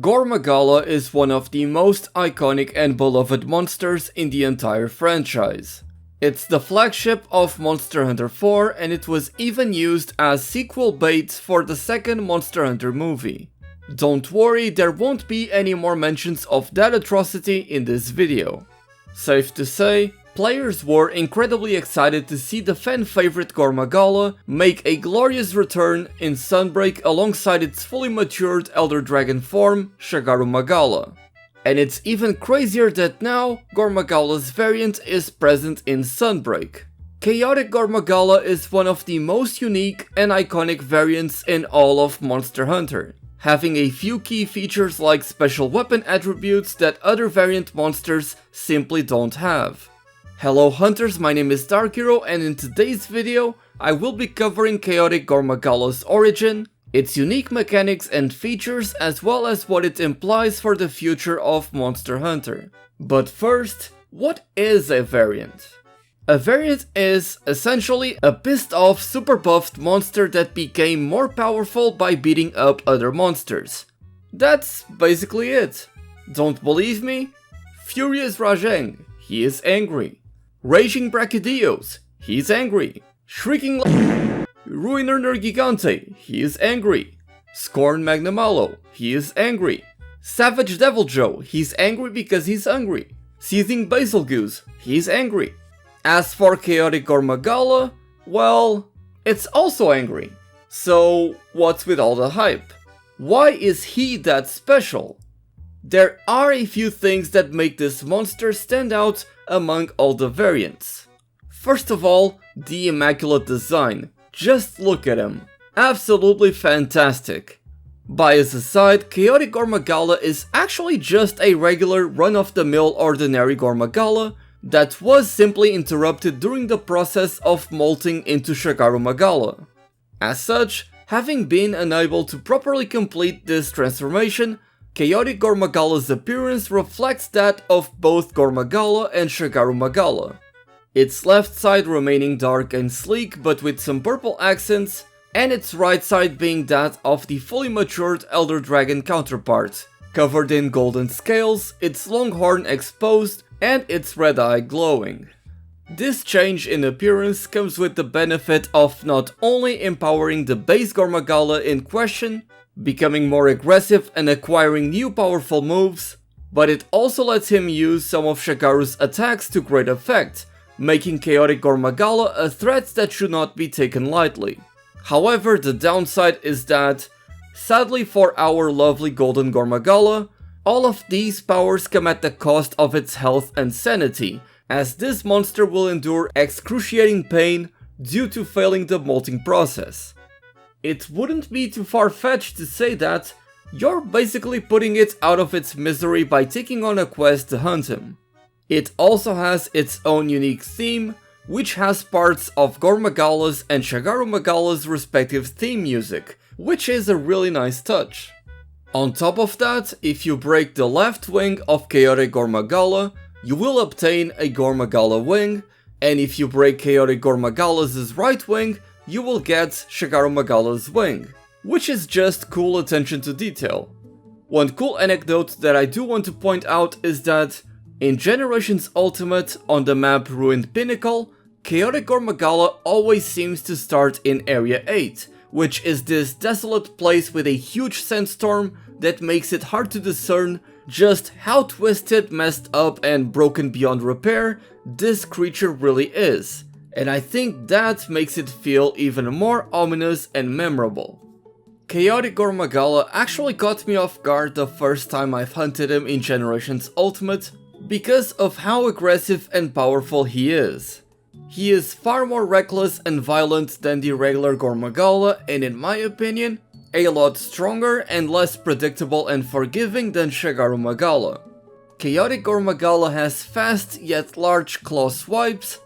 Gore Magala is one of the most iconic and beloved monsters in the entire franchise. It's the flagship of Monster Hunter 4 and it was even used as sequel bait for the second Monster Hunter movie. Don't worry, there won't be any more mentions of that atrocity in this video. Safe to say, players were incredibly excited to see the fan favorite Gore Magala make a glorious return in Sunbreak alongside its fully matured Elder Dragon form, Shagaru Magala. And it's even crazier that now, Gore Magala's variant is present in Sunbreak. Chaotic Gore Magala is one of the most unique and iconic variants in all of Monster Hunter, having a few key features like special weapon attributes that other variant monsters simply don't have. Hello hunters, my name is Dark Hero and in today's video, I will be covering Chaotic Gore Magala's origin, its unique mechanics and features, as well as what it implies for the future of Monster Hunter. But first, what is a variant? A variant is essentially a pissed off, super buffed monster that became more powerful by beating up other monsters. That's basically it. Don't believe me? Furious Rajang, he is angry. Raging Brachydios, he's angry. Shrieking Ruiner Nergigante, he is angry. Scorn Magnamalo, he is angry. Savage Devil Joe, he's angry because he's hungry. Seething Basilgoose, he's angry. As for Chaotic Gore Magala, well, it's also angry. So, what's with all the hype? Why is he that special? There are a few things that make this monster stand out among all the variants. First of all, the immaculate design. Just look at him. Absolutely fantastic. Bias aside, Chaotic Gore Magala is actually just a regular run-of-the-mill ordinary Gore Magala that was simply interrupted during the process of molting into Shagaru Magala. As such, having been unable to properly complete this transformation, Chaotic Gore Magala's appearance reflects that of both Gore Magala and Shagaru Magala. Its left side remaining dark and sleek but with some purple accents, and its right side being that of the fully matured Elder Dragon counterpart, covered in golden scales, its long horn exposed, and its red eye glowing. This change in appearance comes with the benefit of not only empowering the base Gore Magala in question, becoming more aggressive and acquiring new powerful moves, but it also lets him use some of Shagaru's attacks to great effect, making Chaotic Gore Magala a threat that should not be taken lightly. However, the downside is that, sadly for our lovely golden Gore Magala, all of these powers come at the cost of its health and sanity, as this monster will endure excruciating pain due to failing the molting process. It wouldn't be too far-fetched to say that you're basically putting it out of its misery by taking on a quest to hunt him. It also has its own unique theme, which has parts of Gore Magala's and Shagaru Magala's respective theme music, which is a really nice touch. On top of that, if you break the left wing of Chaotic Gore Magala, you will obtain a Gore Magala wing, and if you break Chaotic Gore Magala's right wing, you will get Shagaru Magala's wing, which is just cool attention to detail. One cool anecdote that I do want to point out is that in Generations Ultimate on the map Ruined Pinnacle, Chaotic Gore Magala always seems to start in Area 8, which is this desolate place with a huge sandstorm that makes it hard to discern just how twisted, messed up and broken beyond repair this creature really is, and I think that makes it feel even more ominous and memorable. Chaotic Gore Magala actually caught me off guard the first time I've hunted him in Generations Ultimate, because of how aggressive and powerful he is. He is far more reckless and violent than the regular Gore Magala, and in my opinion, a lot stronger and less predictable and forgiving than Shagaru Magala. Chaotic Gore Magala has fast yet large claw swipes,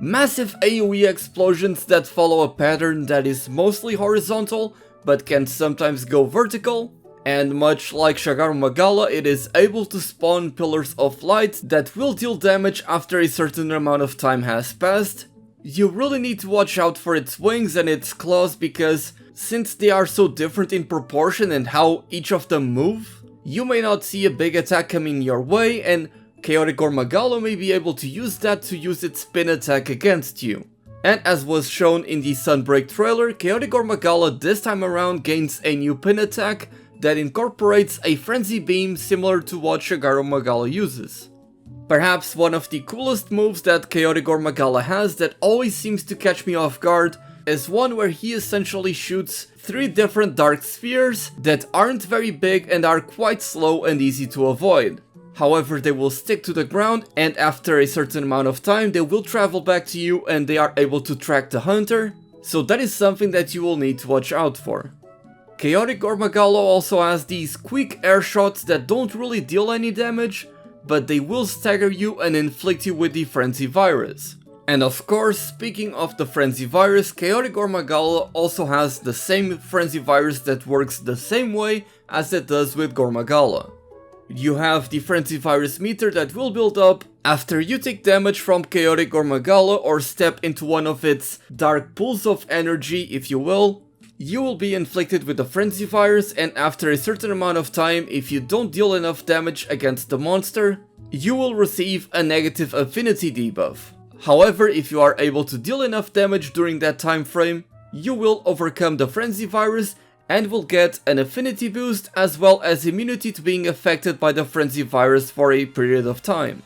massive AoE explosions that follow a pattern that is mostly horizontal but can sometimes go vertical, and much like Shagaru Magala, it is able to spawn pillars of light that will deal damage after a certain amount of time has passed. You really need to watch out for its wings and its claws because since they are so different in proportion and how each of them move, You may not see a big attack coming your way, and Chaotic Gore Magala may be able to use that to use its spin attack against you. And as was shown in the Sunbreak trailer, Chaotic Gore Magala this time around gains a new pin attack that incorporates a Frenzy Beam similar to what Gore Magala uses. Perhaps one of the coolest moves that Chaotic Gore Magala has that always seems to catch me off guard is one where he essentially shoots 3 different dark spheres that aren't very big and are quite slow and easy to avoid. However, they will stick to the ground, and after a certain amount of time they will travel back to you and they are able to track the hunter, so that is something that you will need to watch out for. Chaotic Gore Magala also has these quick air shots that don't really deal any damage, but they will stagger you and inflict you with the Frenzy Virus. And of course, speaking of the Frenzy Virus, Chaotic Gore Magala also has the same Frenzy Virus that works the same way as it does with Gore Magala. You have the Frenzy Virus meter that will build up after you take damage from Chaotic Gore Magala or step into one of its dark pools of energy, if you will. You will be inflicted with the Frenzy Virus, and after a certain amount of time, if you don't deal enough damage against the monster, you will receive a negative affinity debuff. However, if you are able to deal enough damage during that time frame, you will overcome the Frenzy Virus and will get an affinity boost as well as immunity to being affected by the Frenzy Virus for a period of time.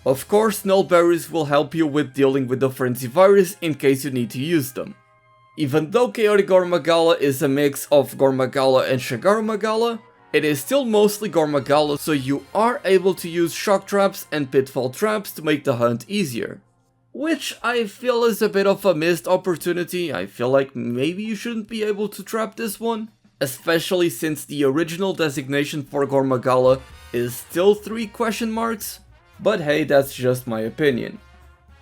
Of course, Null Berries will help you with dealing with the Frenzy Virus in case you need to use them. Even though Chaotic Gore Magala is a mix of Gore Magala and Gore Magala, it is still mostly Gore Magala, so you are able to use shock traps and pitfall traps to make the hunt easier. Which I feel is a bit of a missed opportunity. I feel like maybe you shouldn't be able to trap this one, especially since the original designation for Gore Magala is still 3 question marks, but hey, that's just my opinion.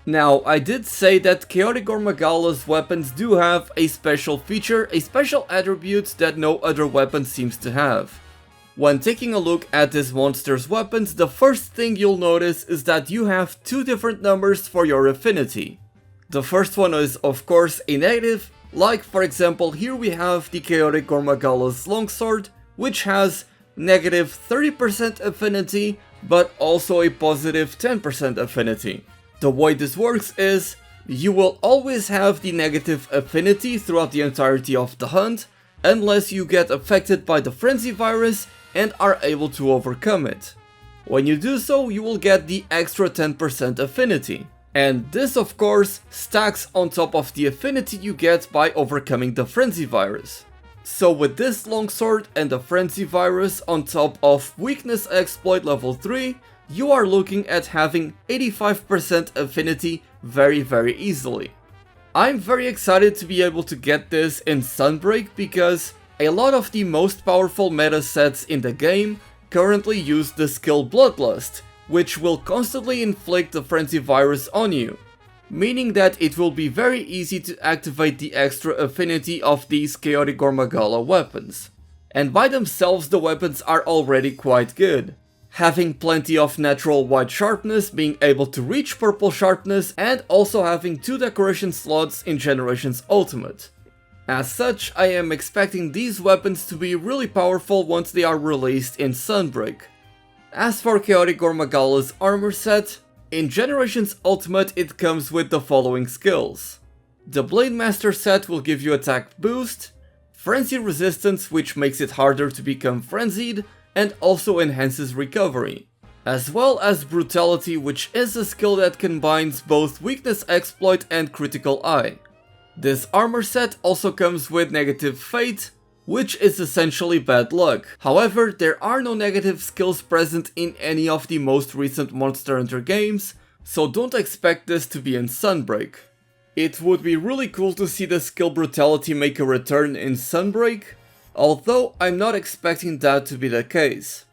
Now, I did say that Chaotic Gore Magala's weapons do have a special feature, a special attribute that no other weapon seems to have. When taking a look at this monster's weapons, the first thing you'll notice is that you have 2 different numbers for your affinity. The first one is of course a negative, like for example here we have the Chaotic Gore Magala's longsword, which has negative 30% affinity, but also a positive 10% affinity. The way this works is, you will always have the negative affinity throughout the entirety of the hunt, unless you get affected by the Frenzy Virus and are able to overcome it. When you do so, you will get the extra 10% affinity. And this of course stacks on top of the affinity you get by overcoming the Frenzy Virus. So with this longsword and the Frenzy Virus on top of Weakness Exploit level 3, you are looking at having 85% affinity very easily. I'm very excited to be able to get this in Sunbreak because a lot of the most powerful meta sets in the game currently use the skill Bloodlust, which will constantly inflict the Frenzy Virus on you, meaning that it will be very easy to activate the extra affinity of these Chaotic Gore Magala weapons. And by themselves the weapons are already quite good, having plenty of natural white sharpness, being able to reach purple sharpness, and also having 2 decoration slots in Generation's Ultimate. As such, I am expecting these weapons to be really powerful once they are released in Sunbreak. As for Chaotic Gore Magala's armor set, in Generation's Ultimate it comes with the following skills. The Blade Master set will give you attack boost, Frenzy Resistance, which makes it harder to become frenzied, and also enhances recovery, as well as Brutality, which is a skill that combines both Weakness Exploit and Critical Eye. This armor set also comes with Negative Fate, which is essentially bad luck. However, there are no negative skills present in any of the most recent Monster Hunter games, so don't expect this to be in Sunbreak. It would be really cool to see the skill Brutality make a return in Sunbreak, although I'm not expecting that to be the case.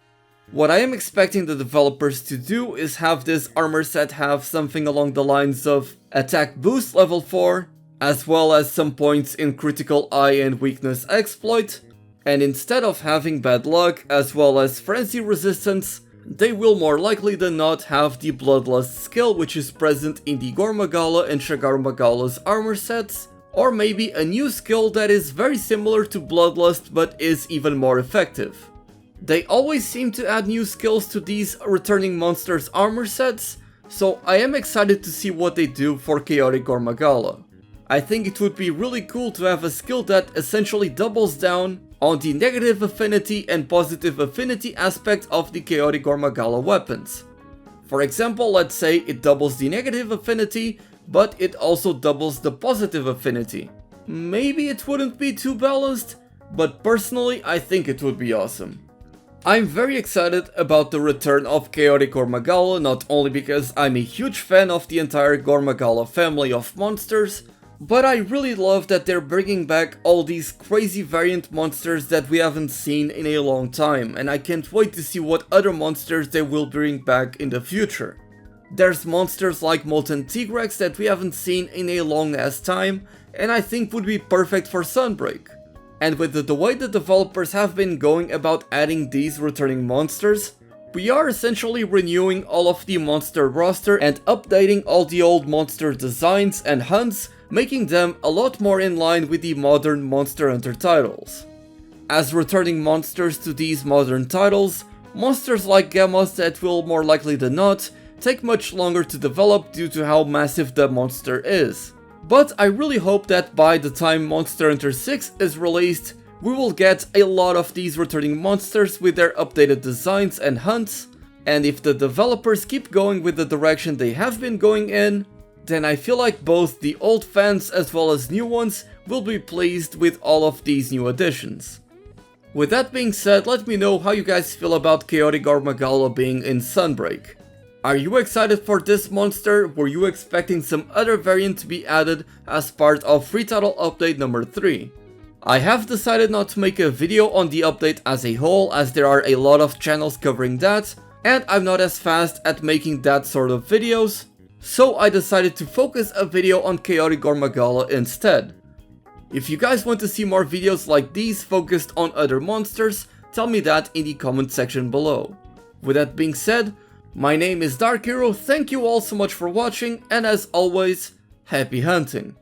What I am expecting the developers to do is have this armor set have something along the lines of Attack Boost level 4, as well as some points in Critical Eye and Weakness Exploit, and instead of having Bad Luck as well as Frenzy Resistance, they will more likely than not have the Bloodlust skill, which is present in the Gore Magala and Gore Magala's armor sets, or maybe a new skill that is very similar to Bloodlust but is even more effective. They always seem to add new skills to these returning monsters armor sets, so I am excited to see what they do for Chaotic Gore Magala. I think it would be really cool to have a skill that essentially doubles down on the negative affinity and positive affinity aspect of the Chaotic Gore Magala weapons. For example, let's say it doubles the negative affinity, but it also doubles the positive affinity. Maybe it wouldn't be too balanced, but personally I think it would be awesome. I'm very excited about the return of Chaotic Gore Magala, not only because I'm a huge fan of the entire Gore Magala family of monsters, but I really love that they're bringing back all these crazy variant monsters that we haven't seen in a long time, and I can't wait to see what other monsters they will bring back in the future. There's monsters like Molten Tigrex that we haven't seen in a long ass time, and I think would be perfect for Sunbreak. And with the way the developers have been going about adding these returning monsters, we are essentially renewing all of the monster roster and updating all the old monster designs and hunts, making them a lot more in line with the modern Monster Hunter titles. As returning monsters to these modern titles, monsters like Gammas that will more likely than not take much longer to develop due to how massive the monster is. But I really hope that by the time Monster Hunter 6 is released, we will get a lot of these returning monsters with their updated designs and hunts, and if the developers keep going with the direction they have been going in, then I feel like both the old fans as well as new ones will be pleased with all of these new additions. With that being said, let me know how you guys feel about Chaotic Gore Magala being in Sunbreak. Are you excited for this monster? Were you expecting some other variant to be added as part of Free Title Update number 3? I have decided not to make a video on the update as a whole, as there are a lot of channels covering that, and I'm not as fast at making that sort of videos, so I decided to focus a video on Chaotic Gore Magala instead. If you guys want to see more videos like these focused on other monsters, tell me that in the comment section below. With that being said, my name is Dark Hero, thank you all so much for watching, and as always, happy hunting!